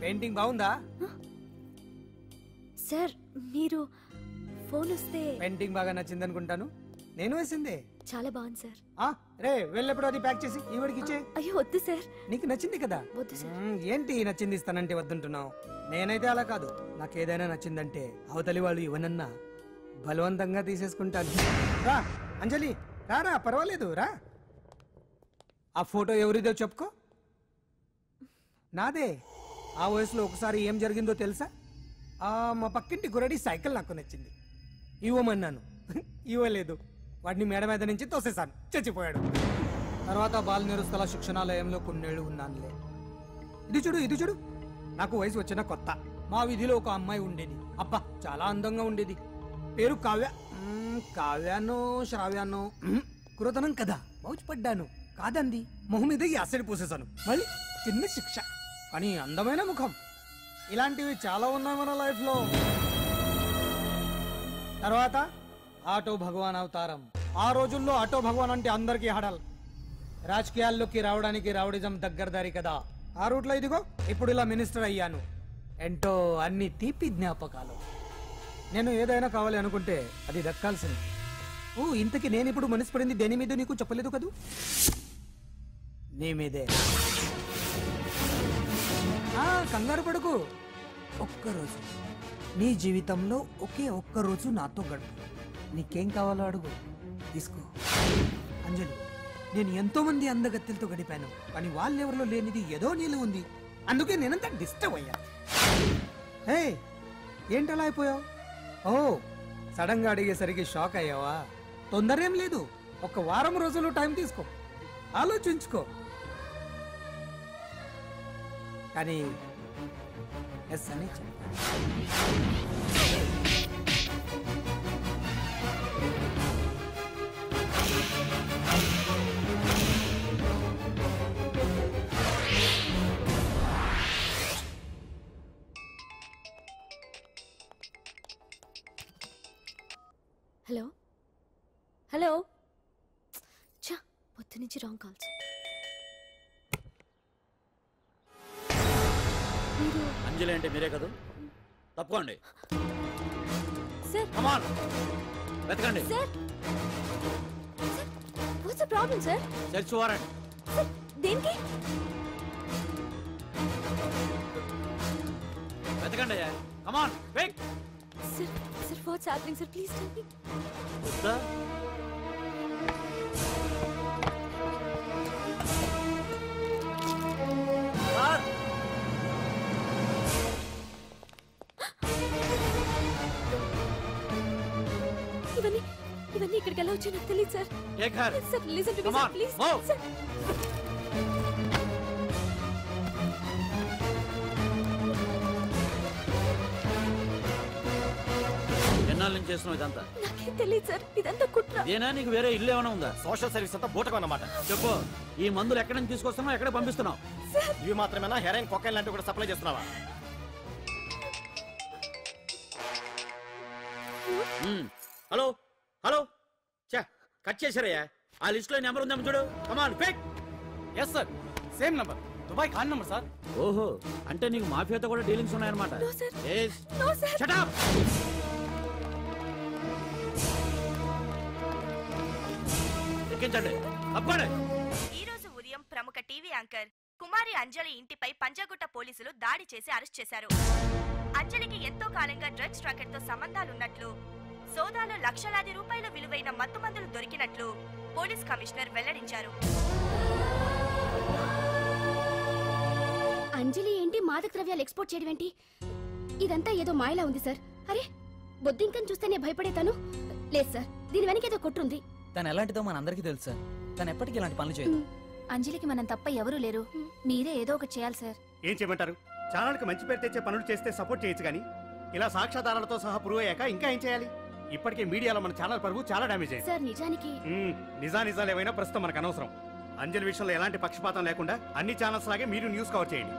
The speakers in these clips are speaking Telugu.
పెయింటింగ్ బాగుందా? సార్ మీరు ఫోన్ వస్తే పెయింటింగ్ బాగా నచ్చింది అనుకుంటాను. నేను వేసిందే. చాలా బాగుంది సార్. రే వెళ్ళేప్పుడు అది ప్యాక్ చేసి ఈవిడికి ఇచ్చే. అయ్యో వద్దు సార్. నీకు నచ్చింది కదా. వద్దు సార్. ఏంటి నచ్చింది ఇస్తానంటే వద్దుంటున్నావు? నేనైతే అలా కాదు. నాకు ఏదైనా నచ్చిందంటే అవతలి వాళ్ళు ఇవ్వనన్నా బలవంతంగా తీసేసుకుంటాను. రా అంజలి రారా, పర్వాలేదు రా. ఆ ఫోటో ఎవరిదో చెప్పుకో. నాదే. ఆ వయసులో ఒకసారి ఏం జరిగిందో తెలుసా? మా పక్కింటి గురడి సైకిల్ నాకు నచ్చింది, ఇవ్వమన్నాను, ఇవ్వలేదు. వాడిని మేడ మీద నుంచి తోసేశాను, చచ్చిపోయాడు. తర్వాత బాల నిరుస్తల శిక్షణాలయంలో కొన్నేళ్లు ఉన్నానులే. ఇది చూడు, నాకు వయసు వచ్చిన కొత్త మా వీధిలో ఒక అమ్మాయి ఉండేది. అబ్బా చాలా అందంగా ఉండేది. పేరు కావ్య. కావ్యానో శ్రావ్యానో కురతనం కదా. మౌచిపడ్డాను. కాదంది. మొహం మీద యాసిడ్ పోసేశాను. మళ్ళీ చిన్న శిక్ష, కానీ అందమైన ముఖం. ఇలాంటివి చాలా ఉన్నాయి మన లైఫ్ లో. తర్వాత ఆటో భగవాన్ అవతారం. ఆ రోజుల్లో ఆటో భగవాన్ అంటే అందరికీ హడల్. రాజకీయాల్లోకి రావడానికి రౌడిజం దగ్గరదారి కదా. ఆ రూట్లో ఇదిగో ఇప్పుడు ఇలా మినిస్టర్ అయ్యాను. ఏంటో అన్ని తీపి జ్ఞాపకాలు. నేను ఏదైనా కావాలి అనుకుంటే అది దక్కాల్సింది. ఇంతకీ నేను ఇప్పుడు మనసు పడింది దేని మీద నీకు చెప్పలేదు కదూ? నీ మీదే. కంగారు పడుకు. ఒక్కరోజు నీ జీవితంలో ఒకే ఒక్కరోజు నాతో గడుపు. నీకేం కావాలో అడుగు, తీసుకో. అంజలి, నేను ఎంతో మంది అందగత్తెలతో గడిపాను, కానీ వాళ్ళెవరిలో లేనిది ఏదో నీళ్ళు ఉంది. అందుకే నేనంతా డిస్టర్బ్ అయ్యా. ఏంటలా అయిపోయావు? సడన్ గా అడిగేసరికి షాక్ అయ్యావా? తొందర ఏం లేదు. ఒక వారం రోజులు టైం తీసుకో, ఆలోచించుకో. కానీ ఎస్ అని చెప్పాను. Hello hello. చా, పొద్దు నుంచి రాంగ్ కాల్స్. అంజలి అంటే మీరే కదా? తప్పుకోండి సార్. కమాన్ వెతకండి. Sir what's the problem sir? Search warrant. Sir దేనికి? వెతకండి. Come on quick. Sir sir what's happening sir? Please tell me. వద్దా? సార్ ఇవన్నీ ఇక్కడికి ఎలా వచ్చా నాకు తెలియదు sir. Sir listen to me sir please. Sir ఎన్నాళ్ళ నుంచి చేస్తున్నావు ఇదంతా? నాకేం తెలియదు సార్, ఇదంతా కుట్ర. ఏనా నీకు వేరే ఇల్లు ఏమైనా ఉందా? సోషల్ సర్వీస్ అంతా బూటకం అన్నమాట. చెప్పు, ఈ మందులు ఎక్కడి నుంచి తీసుకొస్తున్నావు, ఎక్కడ పంపిస్తున్నావు? ఇవి మాత్రమేనా? హెరాయిన్, కొకైన్ లాంటివి కూడా సప్లై చేస్తున్నావా? హలో హలో, చా కట్ చేశారయ్యా. ఆ లిస్ట్ లో నెంబర్ ఉందేమో చూడు. Come on quick. Yes sir, same number, Dubai Khan number sir. ఓహో, అంటే నీకు మాఫియాతో కూడా డీలింగ్స్ ఉన్నాయన్నమాట. No sir. yes. No sir. Shut up. ఎక్కించండి, తప్పండి. ఈ రోజు ఉదయం ప్రముఖ టీవీ యాంకర్ కుమారి అంజలి ఇంటిపై పంజాగుట్ట పోలీసులు దాడి చేసి అరెస్ట్ చేశారు. అంజలికి ఎంతో కాలంగా డ్రగ్స్ రాకెట్ తో సంబంధాలున్నట్లు, సోదాలో లక్షలాది రూపాయల విలువైన మత్తుమందులు దొరికినట్లు పోలీస్ కమిషనర్ వెల్లడించారు. అంజలి ఏంటి మాదక ద్రవ్యాలు ఎక్స్పోర్ట్ చేయడం ఏంటి? ఇదంతా ఏదో మాయలా ఉంది సార్. అరే బొద్దింకని చూస్తేనే భయపడేతాను. లేదు సార్, దీని వెనక ఏదో కొట్టుంది. తను ఎలాంటిదో మనందరికీ తెలుసు సార్. తను ఎప్పటికీ ఇలాంటి పనులు చేయదు. అంజలికి మనం తప్ప ఎవరూ లేరు. మీరే ఏదో ఒకటి చేయాలి సార్. ఏం చేయమంటారు? ఛానల్కి మంచి పేరు తెచ్చే పనులు చేస్తే సపోర్ట్ చేయొచ్చు, కానీ ఇలా సాక్ష్యాధారాలతో సహా ప్రూవ్ అయ్యాక ఇంకా ఏం చేయాలి? ఇప్పటికే మీడియాలో మన ఛానల్ పరువు చాలా డ్యామేజ్ అయింది సార్. నిజానికి నిజాలు ఏవైనా ప్రస్తుతం మనకు అనవసరం. అంజలి విషయంలో ఎలాంటి పక్షపాతం లేకుండా అన్ని ఛానల్స్ లాగే మీరు న్యూస్ కవర్ చేయండి.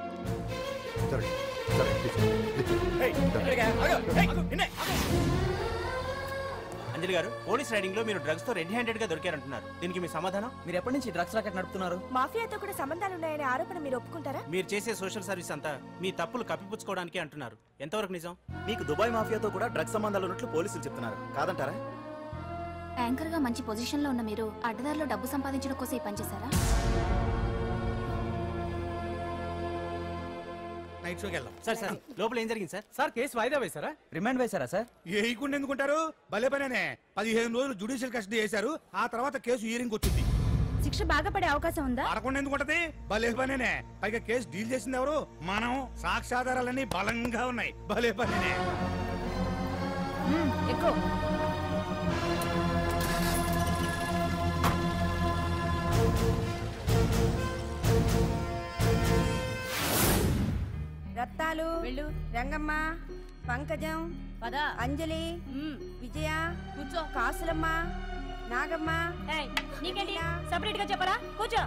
అంజలి గారు, పోలీస్ రైడింగ్ లో మీరు డ్రగ్స్ తో రెడ్ హ్యాండెడ్ గా దొరికారంటున్నారు. దీనికి మీ సమాధానం? మీరు ఎప్పటి నుంచి డ్రగ్స్ రాకెట్ నడుపుతున్నారు? మాఫియాతో కూడా సంబంధాలున్నాయనే ఆరోపణ మీరు ఒప్పుకుంటారా? మీరు చేసే సోషల్ సర్వీస్ అంతా మీ తప్పులు కప్పిపుచ్చుకోవడానికి అంటున్నారు. ఎంతవరకు నిజం? మీకు దుబాయ్ మాఫియాతో కూడా డ్రగ్స్ సంబంధాలు ఉన్నట్లు పోలీసులు చెప్తున్నారు, కాదంటారా? యాంకర్ గా మంచి పొజిషన్ లో ఉన్న మీరు అడ్డదారిలో డబ్బు సంపాదించడం కోసం ఈ పని చేశారా? నైట్ షోకి వెళ్దాం. సార్ సార్ లోపల ఏం జరిగింది సార్? సార్ కేసు వాయిదా వేశారా? రిమాండ్ వేశారా సార్? ఏయకుండా ఎందుకుంటారు? భలే పనేనే. 15 రోజులు జుడిషియల్ కస్టడీ చేశారు. ఆ తర్వాత కేసు హియరింగ్ వచ్చింది. శిక్ష బాగా పడే అవకాశం ఉందా? ఆడకుండా ఎందుకుంటది? భలే పనేనే. పైగా కేసు డీల్ చేసింది ఎవరు? మనం. సాక్ష్యాధారాలన్నీ బలంగా ఉన్నాయి. భలే పనేనే. ఎక్కువ రత్నాలు, రంగమ్మ, పంకజం, అంజలి, విజయ, కూర్చో, కాసులమ్మ, నాగమ్మ. నీకేంటి సపరేట్ గా చెప్పరా? కూర్చో.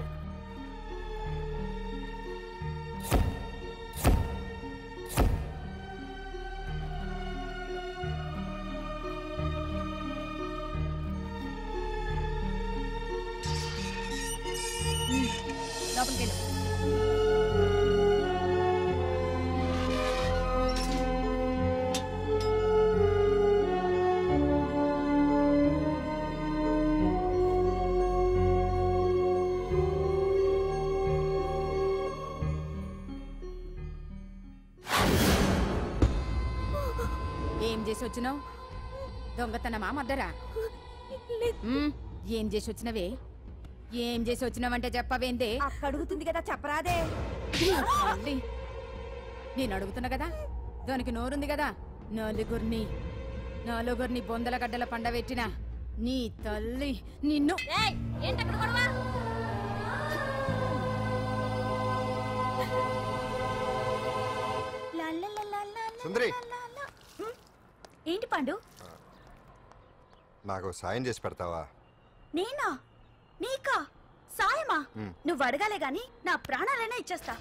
లోపలికి వెళ్ళు. ఏం చేసి వచ్చినావు? దొంగతనమా మద్దరా? ఏం చేసి వచ్చినవే? ఏం చేసి వచ్చినావంటే చెప్పవేందే? అడుగుతుంది కదా, చెప్పరాదే. నేను అడుగుతున్నా కదా, దానికి నోరుంది కదా. నలుగురిని బొందల గడ్డల పండబెట్టిన నీ తల్లి నిన్ను. సుందరి, ఏంటి పండు? నాకు సాయం చేసి పెడతావా? నేనా? నీకా సాయమా? నువ్వు అడగాలే గాని నా ప్రాణాలైనా ఇచ్చేస్తా.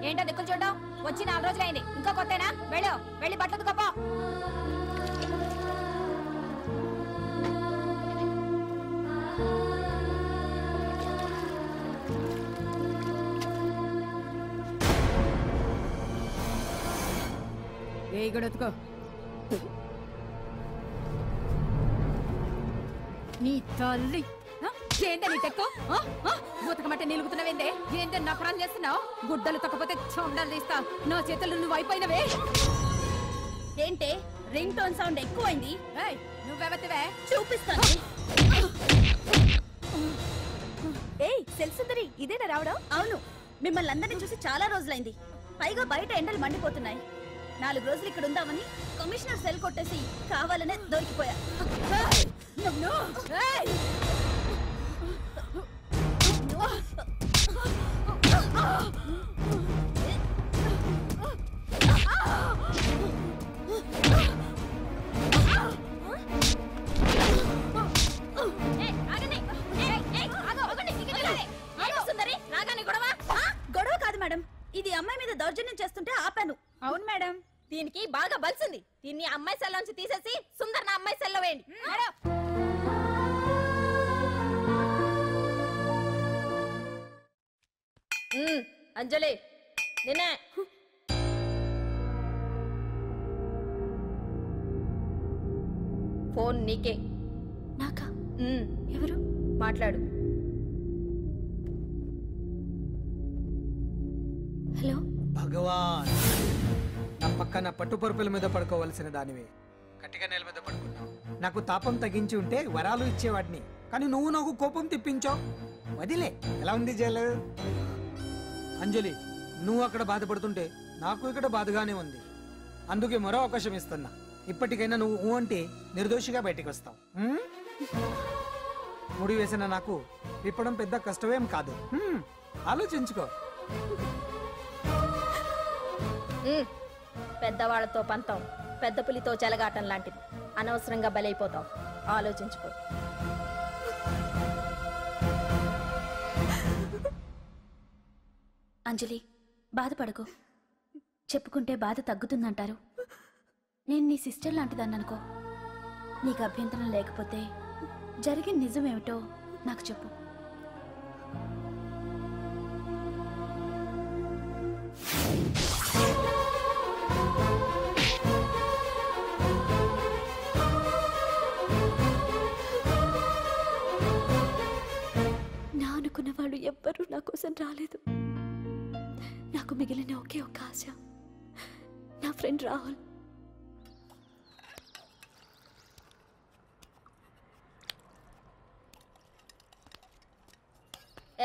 ఏంటో దిక్కులు చూడడం? వచ్చి 4 రోజులైంది, ఇంకా కొత్తేనా? వెళ్ళి బట్టలు కప్ప. గొడవతుకో. నీ తల్లి ఏంటే నీ టెక్కు? ఉతకమంటే నిలుగుతున్నావేందే? ఏంటే నా ప్రాణం చేస్తున్నావు? గుడ్డలు తొక్కపోతే చొండాలు తీస్తా. నా చేతులు నువ్వు అయిపోయినవే. ఏంటే రింగ్ టోన్ సౌండ్ ఎక్కువైంది? నువ్వెవతివే? చూపిస్తాను. ఏయ్ సెల్సుందరి, ఇదేనా రావడం? అవును, మిమ్మల్ని అందరినీ చూసి చాలా రోజులైంది. పైగా బయట ఎండలు మండిపోతున్నాయి. 4 రోజులు ఇక్కడ ఉందామని కమిషనర్ సెల్ కొట్టేసి కావాలనే దొరికిపోయా. గొడవ కాదు మేడం, ఇది అమ్మాయి మీద దౌర్జన్యం చేస్తుంటే ఆపాను. అవును మేడం, దీనికి బాగా బలిసింది. దీన్ని అమ్మాయి సెల్ నుంచి తీసేసి సుందర్ నా అమ్మాయి సెల్లో వేయండి. అంజలి, నిన్నే. ఫోన్ నీకే. నాకా? ఎవరు? మాట్లాడు. హలో. భగవాన్, నా పక్కన పట్టుపరుపుల మీద పడుకోవలసిన దానివే గట్టిగా నేల మీద పడుకున్నావు. నాకు తాపం తగ్గించి ఉంటే వరాలు ఇచ్చేవాడిని, కానీ నువ్వు నాకు కోపం తెప్పించావు. వదిలే. ఎలా ఉంది జైలు? అంజలి, నువ్వు అక్కడ బాధపడుతుంటే నాకు ఇక్కడ బాధగానే ఉంది. అందుకే మరో అవకాశం ఇస్తున్నా. ఇప్పటికైనా నువ్వు అంటే నిర్దోషిగా బయటికి వస్తావు. ముడి వేసిన నాకు విప్పడం పెద్ద కష్టమేం కాదు. ఆలోచించుకో. పెద్దవాళ్లతో పంతం పెద్ద పులితో చెలగాటం లాంటిది. అనవసరంగా బలైపోతావు. ఆలోచించుకో. అంజలి, బాధపడకు, చెప్పుకుంటే బాధ తగ్గుతుందంటారు. నేను నీ సిస్టర్ లాంటిదాన్ని అనుకో. నీకు అభ్యంతరం లేకపోతే జరిగిన నిజమేమిటో నాకు చెప్పు. నా అనుకున్న వాళ్ళు ఎవ్వరూ నా కోసం రాలేదు. నాకు మిగిలిన ఒకే ఒక్క ఆశ నా ఫ్రెండ్ రాహుల్.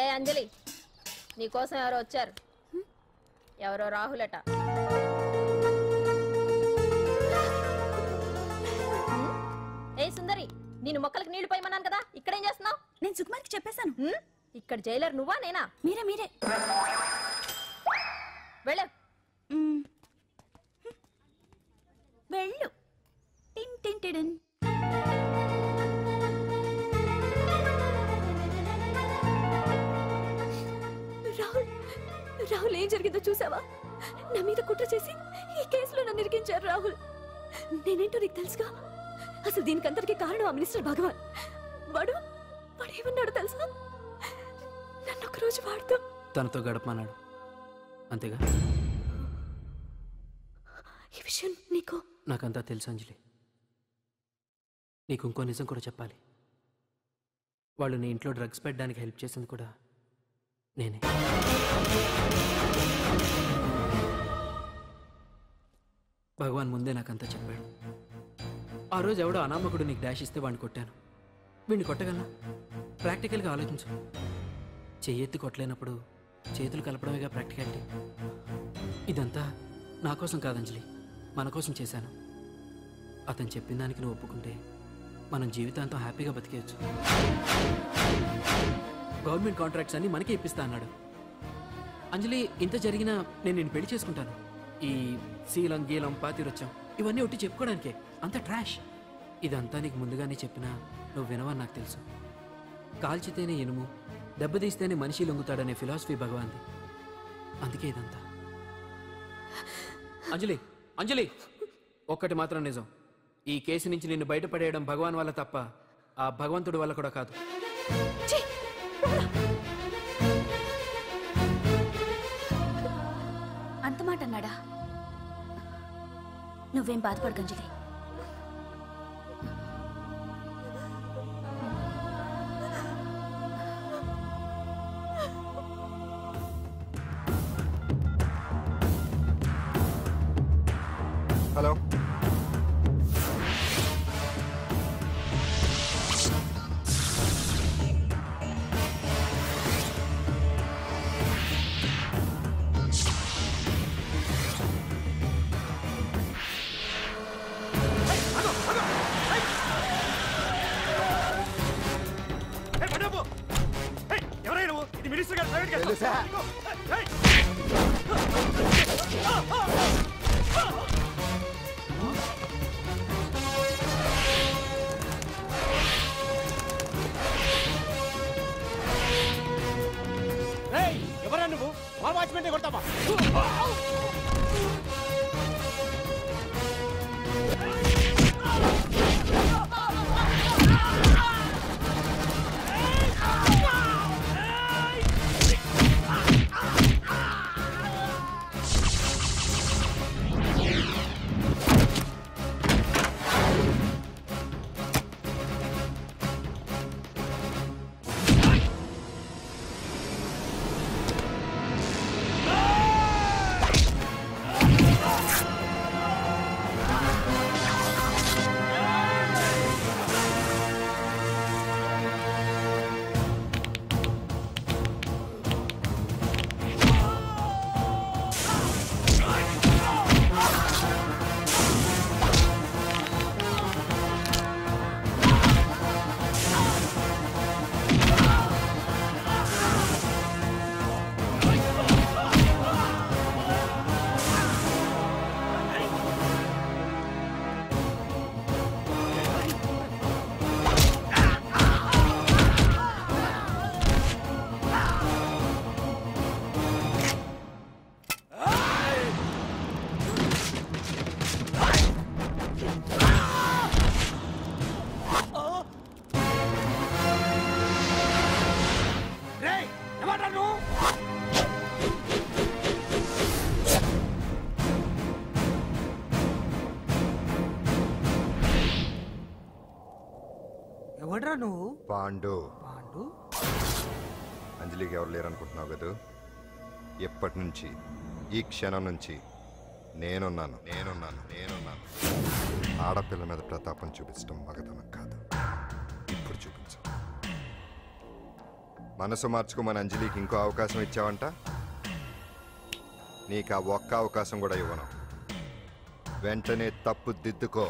ఏ అంజలి, నీకోసం ఎవరో వచ్చారు. ఎవరో రాహుల్ అట. ఏ సుందరి, నేను మొక్కలకు నీళ్లు పోయమన్నాను కదా, ఇక్కడేం చేస్తున్నావు? నేను సుకుమార్కి చెప్పేశాను. ఇక్కడ జైలర్ నువ్వా నేనా? మీరే వెళ్ళ. వెళ్ళు. టిన్ టిన్ టిడిన్. రాహుల్ ఏం జరిగిందో చూసావా? నా మీద కుట్ర చేసి ఈ కేసులో నన్ను ఇరికించారు రాహుల్. నేనేంటో నీకు తెలుసుగా. అసలు దీనికంతటికి కారణం ఆ మినిస్టర్ భగవాన్. వాడు ఏమన్నాడు తెలుసా? నన్ను ఒకరోజు వాడుతూ తనతో గడపమన్నాడు, అంతేగా? ఈ విషయం నీకు నాకంతా తెలుసు అంజలి. నీకు ఇంకో నిజం కూడా చెప్పాలి. వాళ్ళు నీ ఇంట్లో డ్రగ్స్ పెట్టడానికి హెల్ప్ చేసింది కూడా నేనే. భగవాన్ ముందే నాకంతా చెప్పాడు. ఆ రోజు ఎవడో అనామకుడు నీకు డాష్ ఇస్తే వాడిని కొట్టాను. వీడిని కొట్టగలనా? ప్రాక్టికల్గా ఆలోచించు. చెయ్యెత్తి కొట్టలేనప్పుడు చేతులు కలపడమేగా ప్రాక్టికాలిటీ. ఇదంతా నా కోసం కాదంజలి, మన కోసం చేశాను. అతను చెప్పిన దానికి నువ్వు ఒప్పుకుంటే మనం జీవితాంతం హ్యాపీగా బతికేయచ్చు. గవర్నమెంట్ కాంట్రాక్ట్స్ అన్ని మనకే ఇప్పిస్తా అన్నాడు. అంజలి, ఇంత జరిగినా నేను నిన్ను పెళ్లి చేసుకుంటాను. ఈ శీలం గీలం పాతిరొచ్చాం ఇవన్నీ ఒట్టి చెప్పుకోవడానికే. అంత ట్రాష్. ఇదంతా నీకు ముందుగానే చెప్పినా నువ్వు వినవని నాకు తెలుసు. కాల్చితేనే ఇనుము, దెబ్బతీస్తేనే మనిషి లొంగుతాడనే ఫిలాసఫీ భగవాన్ది. అందుకే ఇదంతా. అంజలి, ఒక్కటి మాత్రం నిజం. ఈ కేసు నుంచి నిన్ను బయటపడేయడం భగవాన్ వల్ల తప్ప ఆ భగవంతుడి వల్ల కూడా కాదు. అంత మాట అన్నాడా? నువ్వేం బాధపడకు అంజలి. హలో, ఎవరైనా ఇది మినిస్టర్ గారు ప్రైవేట్ తెలుసా? ఎవరా నువ్వు? మా వాచ్మెంటే కొడతావా? ఎవడ్రా నువ్వు? పాండు. పాండు? అంజలికి ఎవరు లేరనుకుంటున్నావు కదా? ఎప్పటి నుంచి, ఈ క్షణం నుంచి నేనున్నాను. ఆడపిల్ల మీద ప్రతాపం చూపించడం మగతనం కాదు. ఇప్పుడు చూపించు. మనసు మార్చుకోమని అంజలికి ఇంకో అవకాశం ఇచ్చావంట. నీకు ఆ ఒక్క అవకాశం కూడా ఇవ్వను. వెంటనే తప్పు దిద్దుకో.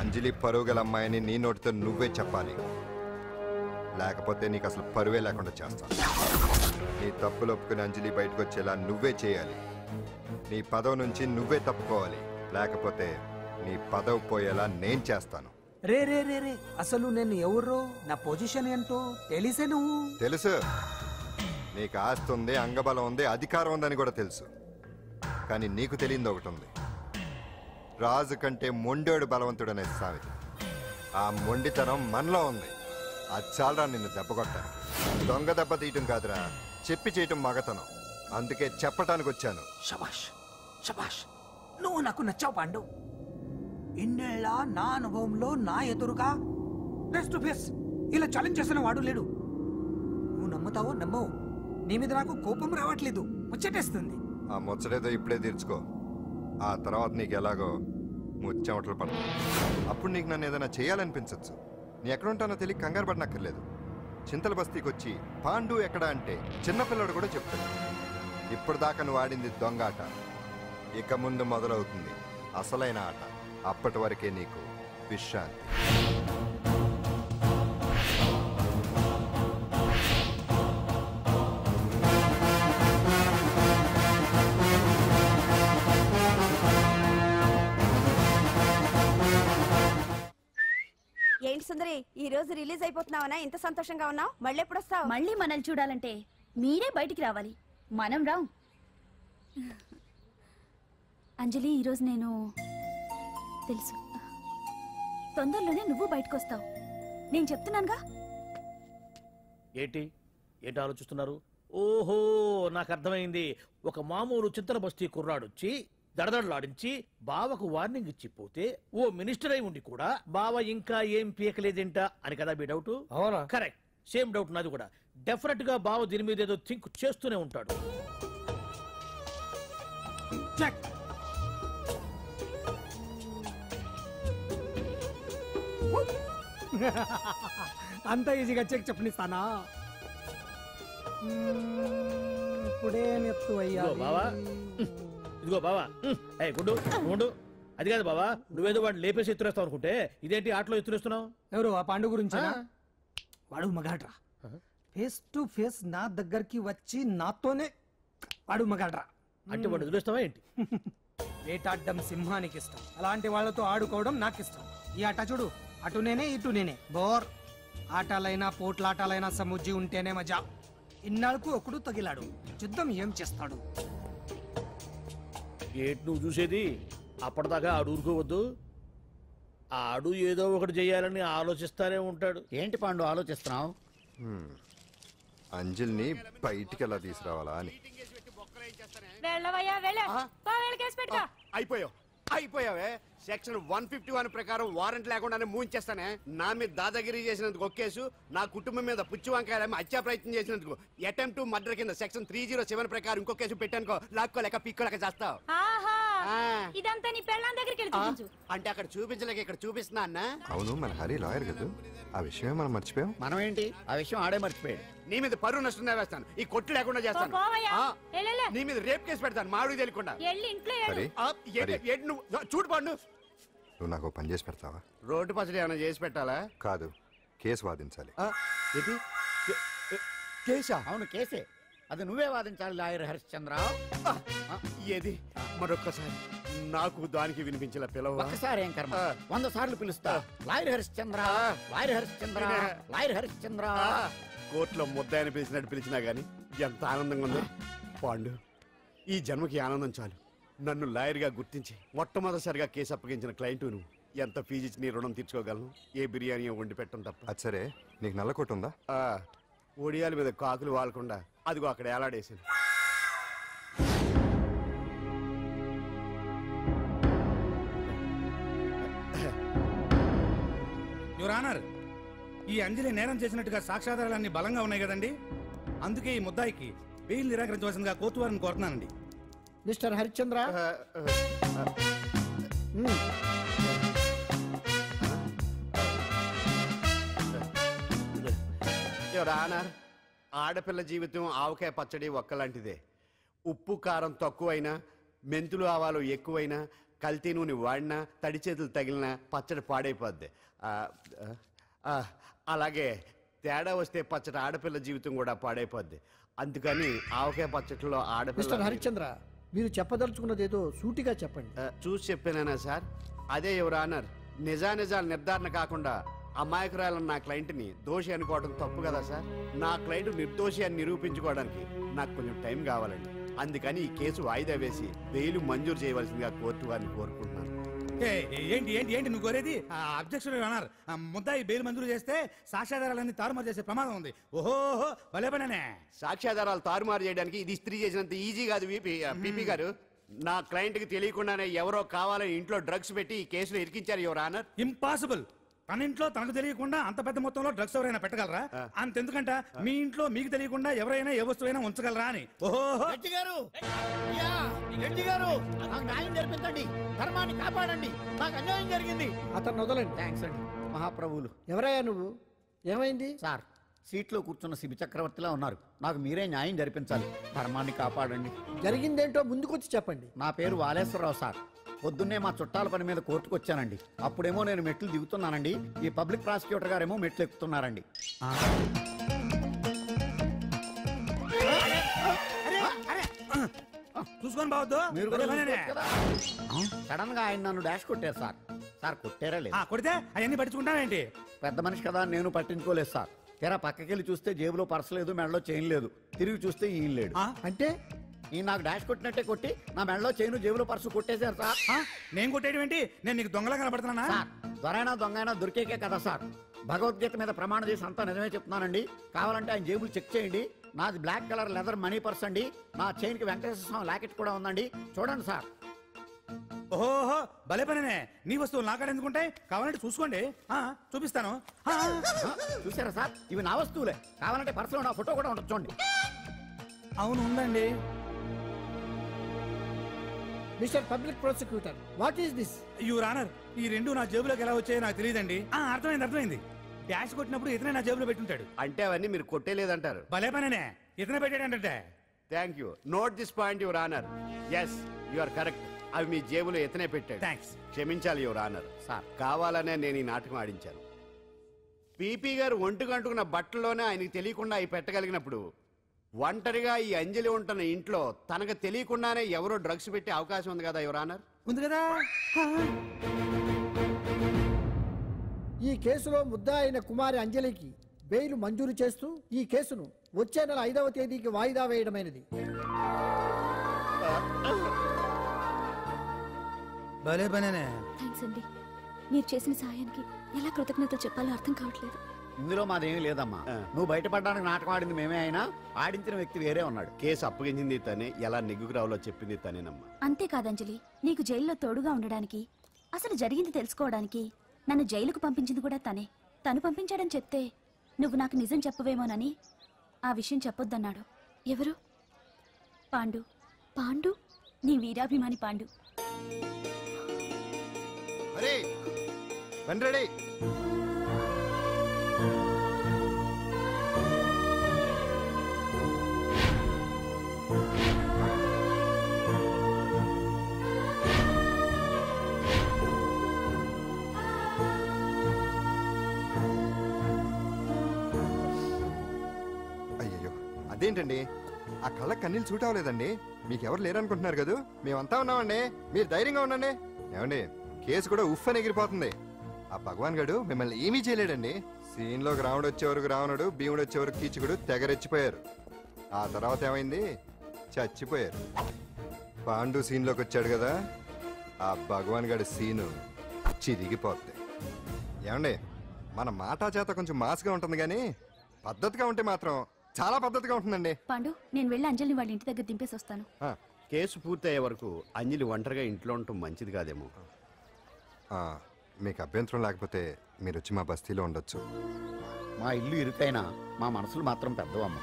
అంజలి పరువుగల అమ్మాయిని నీ నోటితో నువ్వే చెప్పాలి, లేకపోతే నీకు అసలు పరువే లేకుండా చేస్తాను. నీ తప్పులు ఒప్పుకుని అంజలి బయటకు వచ్చేలా నువ్వే చేయాలి. నీ పదవి నుంచి నువ్వే తప్పుకోవాలి, లేకపోతే నీ పదవి పోయేలా నేను చేస్తాను. రే రే రే రే అసలు నేను ఎవరో, నా పొజిషన్ ఏంటో తెలిసే నువ్వు? తెలుసు. నీకు ఆస్తి ఉంది, అంగబలం ఉంది, అధికారం ఉందని కూడా తెలుసు. కానీ నీకు తెలియంది ఒకటి ఉంది. రాజు కంటే మొండోడు బలవంతుడనే సామెత. ఆ మొండితనం మనలో ఉంది. అది చాలరా నిన్ను దెబ్బ కొట్టాను. దొంగ దెబ్బ తీయటం కాదురా, చెప్పి చేయటం మగతనం. అందుకే చెప్పటానికి వచ్చాను. శబాష్ శబాష్, నువ్వు నాకు నచ్చావు పాండు. ఇన్నేళ్ళ నా అనుభవంలో నా ఎదురుగా ఫేస్ టు ఫేస్ ఇలా ఛాలెంజ్ చేసిన వాడు లేడు. నువ్వు నమ్ముతావో నమ్మవు, నీ మీద నాకు కోపం రావట్లేదు, ముచ్చటేస్తుంది. ఆ ముచ్చటేదో ఇప్పుడే తీర్చుకో. ఆ తర్వాత నీకు ఎలాగో ముచ్చెమటలు పడతాయి. అప్పుడు నీకు నన్ను ఏదైనా చేయాలనిపించచ్చు. నీ ఎక్కడుంటానో తెలియ కంగారు పడనక్కర్లేదు. చింతల బస్తీకి వచ్చి పాండు ఎక్కడ అంటే చిన్నపిల్లడు కూడా చెప్తాడు. ఇప్పటిదాకా నువ్వు ఆడింది దొంగ ఆట. ఇక ముందు మొదలవుతుంది అసలైన ఆట. అప్పటి వరకే నీకు విశ్రాంతి. ఏంటి సుందరి, ఈ రోజు రిలీజ్ అయిపోతున్నావనా? ఇంత సంతోషంగా ఉన్నావు? మళ్ళీ ఎప్పుడు వస్తావు? మళ్ళీ మనల్ని చూడాలంటే మీరే బయటికి రావాలి, మనం రాం. అంజలి, ఈరోజు నేను తెలుసు, తొందరలోనే నువ్వు బయటకు వస్తావు, నేను చెప్తున్నానుగా. ఏంటి ఏంటి ఆలోచిస్తున్నారు? ఓహో, నాకు అర్థమైంది. ఒక మామూలు చింతల బస్తీ కుర్రాడొచ్చి దడదడలాడించి బావకు వార్నింగ్ ఇచ్చిపోతే ఓ మినిస్టర్ అయి ఉండి కూడా బావ ఇంకా ఏం పీకలేదేంట అని కదా మీ డౌట్? అవునా? కరెక్ట్, సేమ్ డౌట్ నాది కూడా. డెఫినెట్ గా బావ దీని మీద ఏదో థింక్ చేస్తూనే ఉంటాడు. అంత ఈజీగా చెక్ చెప్పనిస్తానా? ఇప్పుడే నెత్తు అయ్యా బావా. ఇదిగో బావా, గుడ్డు గుండు. అది కాదు బావా, నువ్వేదో వాడిని లేపేసి ఎత్తురేస్తావు అనుకుంటే ఇదేంటి ఆటలో ఎత్తురేస్తున్నావు? ఎవరు? ఆ పాండు గురించి. వాడు మగాడ్రా. ఫేస్ టు ఫేస్ నా దగ్గరికి వచ్చి నాతోనే వాడు మగాడ్రా. అంటే వాడు వదిలేస్తావా ఏంటి? వేటాడ్డం సింహానికి ఇష్టం, అలాంటి వాళ్ళతో ఆడుకోవడం నాకు ఇష్టం. ఈ ఆట చూడు, అటు నేనే ఇటు నేనే. బోర్. ఆటలైనా పోట్లాటాలైనా సముజ్జి ఉంటేనే మజా. ఇన్నాళ్ళకు ఒకడు తగిలాడు, యుద్ధం ఏం చేస్తాడు? ఏంటి నువ్వు చూసేది? అప్పటిదాకా ఆడు ఊరుకోవద్దు. ఆడు ఏదో ఒకటి చెయ్యాలని ఆలోచిస్తానే ఉంటాడు. ఏంటి పాండు ఆలోచిస్తున్నావు? అంజలిని బయటికి ఎలా తీసుకురావాలా అని. అయిపోయావే. సెక్షన్ 151 ప్రకారం వారెంట్ లేకుండానే మూయించేస్తానే. నా మీద దాదాగిరి చేసినందుకు ఒక కేసు, నా కుటుంబం మీద పుచ్చి వంకాయ హత్యా ప్రయత్నం చేసినందుకు అటెంప్ట్ టు మర్డర్ కింద సెక్షన్ 307 ప్రకారం ఇంకో కేసు పెట్టానుకో, లాక్కోలేక పిక్కోలేక చేస్తావు. ఇదంతా నీ పెళ్ళాం దగ్గరికి వెళ్ళి చూపించు. అంటే అక్కడ చూపించలేక ఇక్కడ చూపిస్తున్నా అన్న. అవును, మన హరి లాయర్ కదా, ఆ విషయమే మనం మర్చిపోయాం. మనం ఏంటి ఆ విషయం ఆడే మర్చిపోయాడు. నీ మీద పరువు నష్టం వేస్తాను, ఈ కొట్టు లేకుండా చేస్తాను. నీ మీద రేప్ కేసు పెడతాను మాడు తెలియకుండా. చూడు పండు, నువ్వు నాకు పని చేసి పెడతావా? రోడ్డు పచ్చడి ఏమైనా చేసి పెట్టాలా? కాదు, కేసు వాదించాలి. కేసా? అవును కేసే, అది నువ్వే వాదించాలి లాయర్ హరిశ్చంద్ర. ఏది మరొక్కసారి నాకు దానికి వినిపించిన పిలవ. ఒక్కసారి ఏం కర్మ, 100 సార్లు పిలుస్తా. Lawyer Harishchandra, lawyer Harishchandra, lawyer Harishchandra. కోర్టులో ముద్దాయని పిలిచినట్టు పిలిచినా గానీ ఎంత ఆనందంగా ఉంది పాండు. ఈ జన్మకి ఆనందం చాలు. నన్ను లాయర్గా గుర్తించి మొట్టమొదటిసారిగా కేసు అప్పగించిన క్లయింట్ నువ్వు. ఎంత ఫీజు ఇచ్చి నీ రుణం తీర్చుకోగలను? ఏ బిర్యానీ వండి పెట్టడం తప్ప. అది సరే, నీకు నల్ల కొట్టు ఉందా? ఒడియాల మీద కాకులు వాలకుండా అదిగో అక్కడ ఏలాడేసింది. యువర్ ఆనర్, ఈ అంజలి నేరం చేసినట్టుగా సాక్ష్యాధారాలన్నీ బలంగా ఉన్నాయి కదండి. అందుకే ఈ ముద్దాయికి బెయిల్ నిరాకరించవలసిందిగా కోర్టు వారిని కోరుతున్నానండి. మిస్టర్ హరిశ్చంద్ర, యువర్ ఆనర్, ఆడపిల్ల జీవితం ఆవకాయ పచ్చడి ఒక్కలాంటిదే. ఉప్పు కారం తక్కువైనా, మెంతులు ఆవాలు ఎక్కువైనా, కల్తీ నూనె వాడినా, తడి చేతులు తగిలినా పచ్చడి పాడైపోద్ది. అలాగే తేడా వస్తే పచ్చడి ఆడపిల్ల జీవితం కూడా పాడైపోద్ది. అందుకని ఆవకాయ పచ్చడిలో మిస్టర్ హరిశ్చంద్ర, మీరు చెప్పదలుచుకున్నది ఏదో సూటిగా చెప్పండి. చూసి చెప్పానా సార్? అదే యువర్ ఆనర్, నిజానిజాలు నిర్ధారణ కాకుండా అమాయకురాలను నా క్లయింట్ని దోషి అనుకోవడం తప్పు కదా సార్. నా క్లయింట్ నిర్దోషి అని నిరూపించుకోవడానికి నాకు కొంచెం టైం కావాలండి. అందుకని ఈ కేసు వాయిదా వేసి బెయిల్ మంజూరు చేయవలసిందిగా కోర్టు వారిని కోరుకుంటున్నాను. ఏంటి ఏంటి ఏంటి నువ్వు కోరేది? అబ్జెక్షన్ అన్నారు. ముద్దాయి బెయిల్ మంజూరు చేస్తే సాక్ష్యాధారాలన్నీ తారుమారు చేసే ప్రమాదం ఉంది. ఓహో భలే పనే. సాక్ష్యాధారాలు తారుమారు చేయడానికి ఇది ఇస్త్రీ చేసినంత ఈజీ కాదు పీపీ గారు. నా క్లయింట్ కి తెలియకుండానే ఎవరో కావాలని ఇంట్లో డ్రగ్స్ పెట్టి ఈ కేసులో ఇరికించారు యువర్ ఆనర్. ఇంపాసిబుల్. తన ఇంట్లో తనకు తెలియకుండా అంత పెద్ద మొత్తంలో డ్రగ్స్ ఎవరైనా పెట్టగలరా? అంతెందుకంట మీ ఇంట్లో మీకు తెలియకుండా ఎవరైనా ఏ వస్తువైనా ఉంచగలరా అని. ఓహో న్యాయం జరిపించండి, ధర్మాన్ని కాపాడండి, నాకు అన్యాయం జరిగింది. అతను వదలండి. థ్యాంక్స్ అండి మహాప్రభువులు. ఎవరయ్యా నువ్వు? ఏమైంది? సార్, సీట్లో కూర్చున్న శిబి చక్రవర్తిలా ఉన్నారు. నాకు మీరే న్యాయం జరిపించాలి, ధర్మాన్ని కాపాడండి. జరిగిందేంటో ముందుకొచ్చి చెప్పండి. నా పేరు వాలేశ్వరరావు సార్. పొద్దున్నే మా చుట్టాల పని మీద కోర్టుకు వచ్చానండి. అప్పుడేమో నేను మెట్లు దిగుతున్నానండి, ఈ పబ్లిక్ ప్రాసిక్యూటర్ గారేమో మెట్లు ఎక్కుతున్నారండి. చూసుకొని బావద్దు. సడన్ గా ఆయన నన్ను డాష్ కొట్టారు సార్. సార్ కొట్టారా లేదు? కొడితే అవన్నీ పట్టించుకుంటావేంటి? పెద్ద మనిషి కదా నేను పట్టించుకోలేదు సార్. తెరా పక్కకెళ్ళి చూస్తే జేబులో పర్స్ లేదు, మెడలో చైన్ లేదు. తిరిగి చూస్తే ఈయన లేడు. అంటే ఈ నాకు డాష్ కొట్టినట్టే కొట్టి నా మెడలో చైన్ జేబులో పర్సు కొట్టేశారు సార్. నేను కొట్టేయడం ఏంటి? నేను నీకు దొంగలా కనబడుతున్నా? దొరైనా దొంగైనా దొరికేకే కదా సార్. భగవద్గీత మీద ప్రమాణం చేసి అంతా నిజమే చెప్తున్నానండి. కావాలంటే ఆయన జేబులు చెక్ చేయండి. నాది black colour leather money purse అండి. నా చైన్ కి వెంకటేశ్వర స్వామి లాకెట్ కూడా ఉందండి, చూడండి సార్. ఓహో భలే పనే. నీ వస్తువులు నాకాడ ఎందుకుంటాయి? కావాలంటే చూసుకోండి, చూపిస్తాను. చూసారా సార్, ఇవి నా వస్తువులే. కావాలంటే పర్సులో నా ఫోటో కూడా ఉండొచ్చు చూడండి. అవును ఉందండి. Mister public prosecutor, what is this? Your honour, ఈ రెండు నా జేబులోకి ఎలా వచ్చాయో నాకు తెలియదండి. అర్థమైంది. డాష్ కొట్టినప్పుడు ఇతనే నా జేబులో పెట్టుంటాడు. అంటే అవన్నీ మీరు కొట్టేలేదంటారు? భలే పనే, ఇతనే పెట్టాడంటే. Thank you. Note this point your honour. Yes, you are correct. అవి మీ జేబులో ఇతనే పెట్టాడు. థ్యాంక్స్. క్షమించాలి యువర్ ఆనర్. సార్, కావాలనే నేను ఈ నాటకం ఆడించాను. పీపీ గారు ఒంటికంటుకున్న బట్టల్లోనే ఆయనకి తెలియకుండా అవి పెట్టగలిగినప్పుడు ఒంటరిగా ఈ అంజలి ఉంటున్న ఇంట్లో తనకు తెలియకుండానే ఎవరో డ్రగ్స్ పెట్టే అవకాశం ఉంది కదా యువర్ ఆనర్. ఉంది కదా. ఈ కేసులో ముద్దా అయిన కుమారి అంజలికి బెయిల్ మంజూరు చేస్తూ ఈ కేసును వచ్చే నెల 5వ తేదీకి వాయిదా వేయడమైనది. భలే పనేనే. థ్యాంక్స్ అండి. మీరు చేసిన సహాయానికి ఎలా కృతజ్ఞత చెప్పాలో అర్థం కావట్లేదు. ఇందులో మాదేమీ లేదమ్మా. నువ్వు బయటపడడానికి నాటకం ఆడింది మేమే అయినా ఆడించిన వ్యక్తి వేరే ఉన్నాడు. కేసు అప్పగించింది తనే, ఎలా నెగ్గుకు రావాలో చెప్పింది తనేనమ్మా. అంతేకాదంజలి, నీకు జైల్లో తోడుగా ఉండడానికి, అసలు జరిగింది తెలుసుకోవడానికి నన్ను జైలుకు పంపించింది కూడా తనే. తను పంపించాడని చెప్తే నువ్వు నాకు నిజం చెప్పవేమోనని ఆ విషయం చెప్పొద్దన్నాడు. ఎవరు? పాండు. పాండు, నీ వీరాభిమాని పాండు. అయ్యో అదేంటండి, ఆ కళ్ళ కన్నీళ్ళు సూట్ అవ్వలేదండి. మీకెవరు లేరనుకుంటున్నారు కదా, మేమంతా ఉన్నామండి. మీరు ధైర్యంగా ఉండండి. ఏమండి, కేసు కూడా ఉఫ్ అని ఎగిరిపోతుంది. ఆ భగవాన్ గడు మిమ్మల్ని ఏమీ చేయలేడండి. సీన్లోకి రావణుడు వచ్చే వరకు రావణుడు, భీముడు వచ్చే వరకు కీచుకుడు తెగరెచ్చిపోయారు. ఆ తర్వాత ఏమైంది? చచ్చిపోయారు. పాండు సీన్లోకి వచ్చాడు కదా, ఆ భగవాన్ గడి సీను చిరిగిపోద్ది. ఏమండి, మన మాట చేత కొంచెం మాస్గా ఉంటుంది కానీ పద్ధతిగా ఉంటే మాత్రం చాలా పద్ధతిగా ఉంటుందండి. పాండు, నేను వెళ్ళి అంజలిని వాళ్ళ ఇంటి దగ్గర దింపేసి వస్తాను. కేసు పూర్తయ్యే వరకు అంజలి ఒంటరిగా ఇంట్లో ఉండటం మంచిది కాదేమో. మీకు అభ్యంతరం లేకపోతే మీరు వచ్చి మా బస్తీలో ఉండొచ్చు. మా ఇల్లు ఇరుకైనా మా మనసులు మాత్రం పెద్దవమ్మ.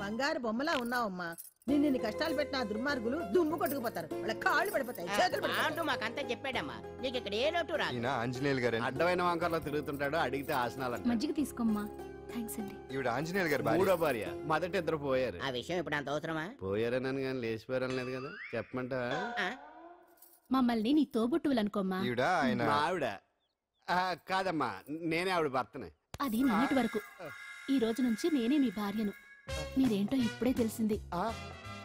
బంగారు బొమ్మలా ఉన్నావమ్మా. నిన్ను కష్టాలు పెట్టిన దుర్మార్గులు దుమ్ము కొట్టుకుపోతారు. వాళ్ళ కాళ్ళు పడిపోతాయి, చేతులు పడిపోతాయి. మాకంతా చెప్పాడమ్మా. నీకు ఇక్కడ ఏ లోటు రాదు. ఈయన ఆంజనేయులు గారు. అడ్డమైన వంకర్లో తిరుగుతుంటాడు, అడిగితే ఆసనాలు. మజ్జిగ తీసుకోమ్మా. థ్యాంక్స్ అండి. ఈవిడ ఆంజనేయులు గారు మూడో భార్య. మొదట ఇద్దరు పోయారు. ఆ విషయం ఇప్పుడు అంత అవసరమా? పోయారనని కానీ లేచిపోయారని లేదు కదా. చెప్పమంటా? మమ్మల్ని నీ తోబుట్టువులు అనుకోమ్మా. ఈవిడ ఆయన మా ఆవిడ కాదమ్మా, నేనే ఆవిడ భర్తనే. అది నిన్నటి వరకు. ఈ రోజు నుంచి నేనే మీ భార్యను. మీరేంటో ఇప్పుడే తెలిసింది.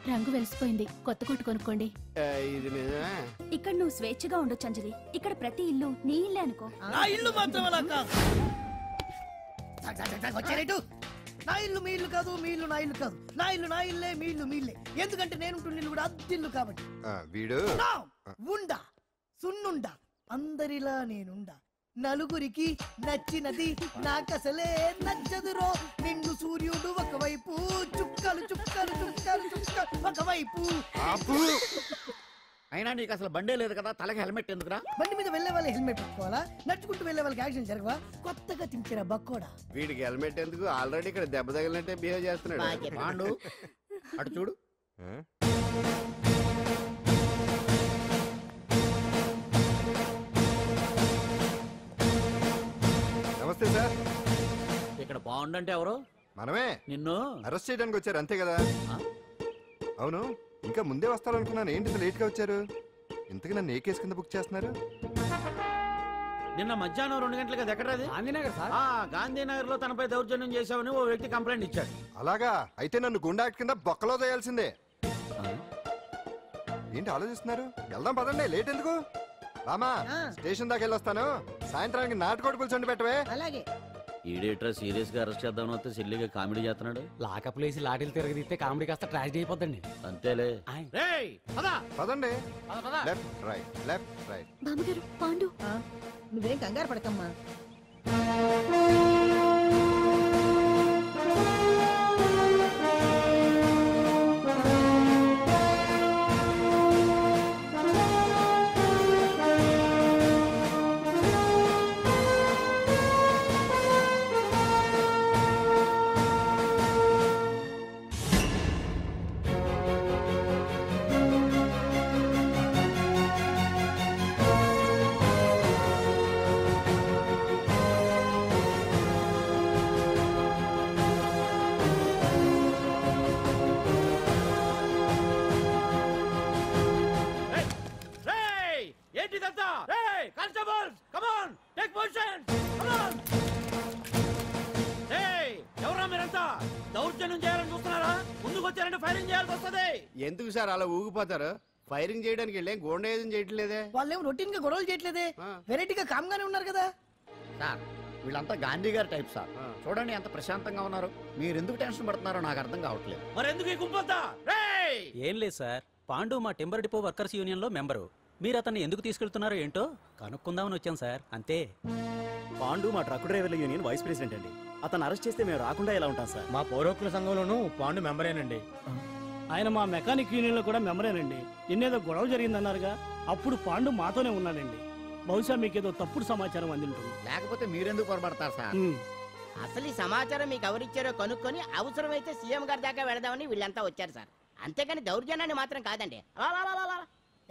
రంగు వెలిసిపోయింది, కొత్త కొట్టు కొనుక్కోండి. ఇది నిజమే. ఇక్కడ నువ్వు స్వేచ్ఛగా ఉండొచ్చు అంజలి. ఇక్కడ ప్రతి ఇల్లు నీ ఇల్లే అనుకో. నా ఇల్లు మాత్రం అలా కాదు. వచ్చారేటు? నా ఇల్లు మీ ఇల్లు కాదు, మీ ఇల్లు నా ఇల్లు కాదు. నా ఇల్లు నా ఇల్లే, మీ ఇల్లు మీ ఇల్లే. ఎందుకంటే నేను ఉంటున్న ఇల్లు కూడా అద్దిల్లు కాబట్టి. వీడు ఉండా సున్నుండా అందరిలా నేనుండా. నలుగురికి నచ్చినది నాకసలే నచ్చదురో. నిన్ను సూర్యుడు ఒకవైపు, చుక్కలు చుక్కలు చుక్కలు చుక్కలు ఒకవైపు. అయినా నీకు అసలు బండే లేదు కదా, తలకి హెల్మెట్ ఎందుకురా? బండి మీద వెళ్లే వాళ్ళు హెల్మెట్ పెట్టుకోవాలా? నడుచుకుంటూ వెళ్లే వాళ్ళకి యాక్షన్ జరగవా? కొత్తగా తింటారా బక్కోడా? వీడికి హెల్మెట్ ఎందుకు? ఆల్రెడీ ఇక్కడ దెబ్బ తగిలినట్టే బిహేవ్ చేస్తున్నాడు. పాండు అటు చూడు. నమస్తే సార్. ఇక్కడ పాండు అంటే ఎవరు? మనమే. నిన్ను అరెస్ట్ చేయడానికి వచ్చారు అంతే కదా? అవును, ఇంకా ముందే వస్తారనుకున్నాను. ఏంటి లేట్ గా వచ్చారు? ఇంతకు నన్ను ఏ కేసు కింద బుక్ చేస్తున్నారు? నిన్న మధ్యాహ్నం 2 గంటలకు అది ఎక్కడది? గాంధీనగర్ సార్. గాంధీనగర్ లో తనపై దౌర్జన్యం చేశామని ఓ వ్యక్తి కంప్లైంట్ ఇచ్చాడు. అలాగా? అయితే నన్ను గుండా యాక్ట్ కింద బొక్కలో చేయాల్సిందే. ఏంటి ఆలోచిస్తున్నారు? వెళ్దాం పదండి, లేట్ ఎందుకు? రామా, స్టేషన్ దాకా వెళ్ళొస్తాను. సాయంత్రానికి నాటుకోడి పులుసు వండి పెట్టవే. అలాగే. ఈడేట్రా సీరియస్ గా అరెస్ట్ చేద్దామని వస్తే సిల్లిగా కామెడీ చేస్తున్నాడు. లాకప్ లేసి లాఠీలు తిరగదీస్తే కామెడీ కాస్త ట్రాజడీ అయిపోద్దండి. అంతేలే. పదండి. Left right, left right. బామ్మగారు, పాండు. నువ్వేం కంగారు పడకమ్మా. దౌర్జన్యం చేయాలని చూస్తున్నారా? ముందుకు వచ్చారంటే ఫైరింగ్ చేయాల్సి వస్తుంది. ఎందుకు సార్ అలా ఊగిపోతారు? ఫైరింగ్ చేయడానికి వెళ్ళే గోండేజం చేయట్లేదే. వాళ్ళేమో రొటీన్ గా గొడవలు చేయట్లేదే, వెరైటీగా కామ్గానే ఉన్నారు కదా సార్. వీళ్ళంతా గాంధీ గారి టైప్ సార్. చూడండి ఎంత ప్రశాంతంగా ఉన్నారు. మీరు ఎందుకు టెన్షన్ పడుతున్నారో నాకు అర్థం కావట్లేదు. మరెందుకు ఈ గుంపంతా? ఏం లేదు సార్, పాండు మా టింబర్ డిపో వర్కర్స్ యూనియన్ లో మెంబరు. మీరు అతన్ని ఎందుకు తీసుకెళ్తున్నారో ఏంటో కనుక్కుందామని వచ్చాం సార్, అంతే. పాండు మా ట్రక్ డ్రైవర్ల యూనియన్ వైస్ ప్రెసిడెంట్ అండి. అతను అరెస్ట్ చేస్తే మేము రాకుండా ఎలా ఉంటాం సార్? మా పౌరోక్ల సంఘంలోనూ పాండు మెంబరేనండి. ఆయన మా మెకానిక్ యూనియన్ లో కూడా మెంబరేనండి. నిన్నేదో గొడవ జరిగిందన్నారుగా, అప్పుడు పాండు మాతోనే ఉన్నాడండి. బహుశా మీకేదో తప్పుడు సమాచారం అందింటుంది. లేకపోతే మీరెందుకు పొరపడతారు సార్? అసలు ఈ సమాచారం మీకు ఎవరిచ్చారో కనుక్కొని అవసరమైతే సీఎం గారి దాకా వెళదామని వీళ్ళంతా వచ్చారు సార్. అంతేకాని దౌర్జన్యాన్ని మాత్రం కాదండి.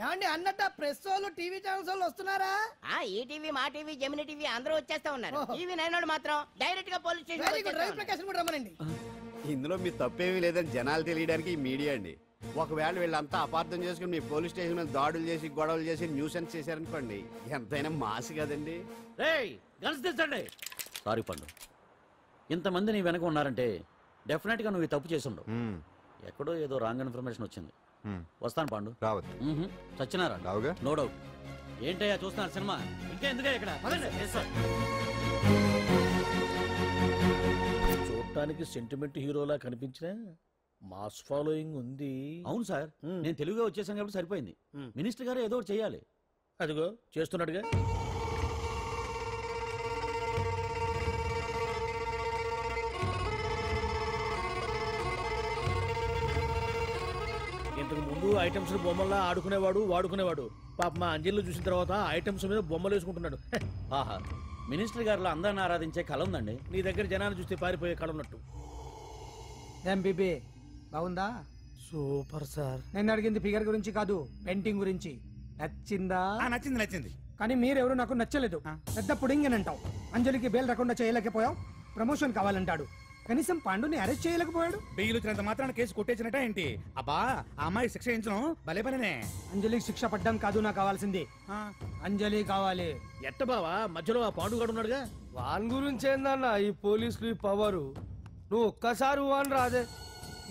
ఏమండి అన్నట్ట ప్రెస్ వాళ్ళు టీవీ ఛానల్స్ వాళ్ళు వస్తున్నారా? ఈ టీవీ, మా టీవీ, జెమిని టీవీ అందరూ వచ్చేస్తా ఉన్నారు. టీవీ నైన్ మాత్రం డైరెక్ట్ గా పోలీస్ స్టేషన్. ఇందులో మీ తప్పేమీ లేదని జనాలు తెలియడానికి ఈ మీడియా అండి. ఒకవేళ వీళ్ళంతా అపార్థం చేసుకుని మీ పోలీస్ స్టేషన్ మీద దాడులు చేసి గొడవలు చేసి న్యూసెన్స్ చేశారనుకోండి, ఎంతైనా మాసి కదండి. సారీ పండు, ఇంతమంది నీ వెనక ఉన్నారంటే డెఫినెట్ గా నువ్వు తప్పు చేసి ఉండవు. ఎక్కడో ఏదో రాంగ్ ఇన్ఫర్మేషన్ వచ్చింది. వస్తాను పాండు. రావద్దు. చచ్చినారా? No doubt. ఏంటయ్యా చూస్తున్నారు సినిమా? ఇంకా ఎందుకే ఇక్కడ? చూడటానికి సెంటిమెంట్ హీరోలా కనిపించిన మాస్ ఫాలోయింగ్ ఉంది. అవును సార్, నేను తెలుగుగా వచ్చేసాను కాబట్టి సరిపోయింది. మినిస్టర్ గారు ఏదో ఒకటి చెయ్యాలి. అదిగో చేస్తున్నాడుగా. ఇంత అంతకు ముందు ఐటమ్స్ బొమ్మల్లా ఆడుకునేవాడు వాడుకునేవాడు. పాప మా అంజలిలో చూసిన తర్వాత ఐటమ్స్ మీద బొమ్మలు వేసుకుంటున్నాడు. ఆహా, మినిస్టర్ గారిలో అందరిని ఆరాధించే కళ ఉందండి. నీ దగ్గర జనాన్ని చూస్తే పారిపోయే కళ ఉన్నట్టు. ఎంబీబీ బాగుందా? Super sir. నేను అడిగింది ఫిగర్ గురించి కాదు, పెయింటింగ్ గురించి. నచ్చిందా? నచ్చింది నచ్చింది. కానీ మీరెవరు నాకు నచ్చలేదు. పెద్ద పుడింగ్ అని అంటావు, అంజలికి బెయిల్ రాకుండా చేయలేకపోయావు, ప్రమోషన్ కావాలంటాడు. కనీసం పాండుని అరెస్ట్ చేయలేకపోయాడు. బెయిల్ వచ్చినంత మాత్రాన కేసు కొట్టేసినట్ట ఏంటి? అబ్బా, ఆ అమ్మాయి శిక్ష వేయించడం భలే పనినే. అంజలికి శిక్ష పడ్డం కాదు నాకు కావాల్సింది, అంజలి కావాలి. ఎట్ట బావా, మధ్యలో ఆ పాండుగాడు ఉన్నాడుగా. వాన్ గురించి ఏందన్నా ఈ పోలీసులు ఈ పవరు? నువ్వు ఒక్కసారి వాన్ రాదే.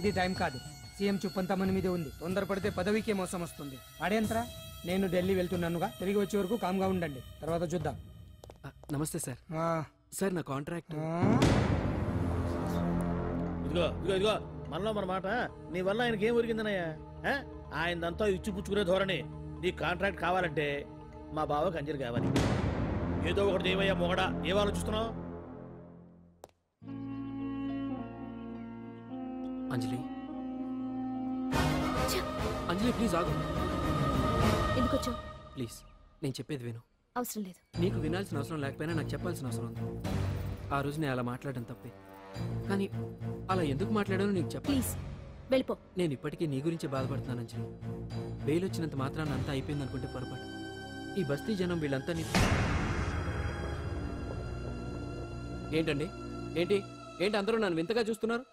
ఇది టైం కాదు, సీఎం చుప్పంతా మన మీదే ఉంది. తొందరపడితే పదవికే మోసం వస్తుంది. ఆడేంతరా, నేను ఢిల్లీ వెళ్తున్నానుగా, తిరిగి వచ్చే వరకు కామ్గా ఉండండి, తర్వాత చూద్దాం. నమస్తే సార్. సార్ నా కాంట్రాక్ట్. ఇదిగో ఇదిగో ఇదిగో, మనలో మన మాట. నీ వల్ల ఆయనకి ఏం ఒరిగిందనయ్యా? ఆయనదంతా ఇచ్చిపుచ్చుకునే ధోరణి. నీ కాంట్రాక్ట్ కావాలంటే మా బావకి అంజలి కావాలి. ఏదో ఒకటి ఏమయ్యా మొగడా, ఏం ఆలోచిస్తున్నావు? అంజలి, అంజలి ప్లీజ్ ఆగు. ఎందుకు వచ్చావు? ప్లీజ్ నేను చెప్పేది విను. అవసరం లేదు. నీకు వినాల్సిన అవసరం లేకపోయినా నాకు చెప్పాల్సిన అవసరం ఉంది. ఆ రోజు నేను అలా మాట్లాడడం తప్పే, కానీ అలా ఎందుకు మాట్లాడానో నీకు చెప్ప. ప్లీజ్ వెళ్ళిపో. నేను ఇప్పటికీ నీ గురించి బాధపడుతున్నాను అంజలి. బెయిల్ వచ్చినంత మాత్రాన అంతా అయిపోయింది అనుకుంటే పొరపాటు. ఈ బస్తీ జనం వీళ్ళంతా ఏంటండి, ఏంటి ఏంటి అందరూ నన్ను వింతగా చూస్తున్నారు?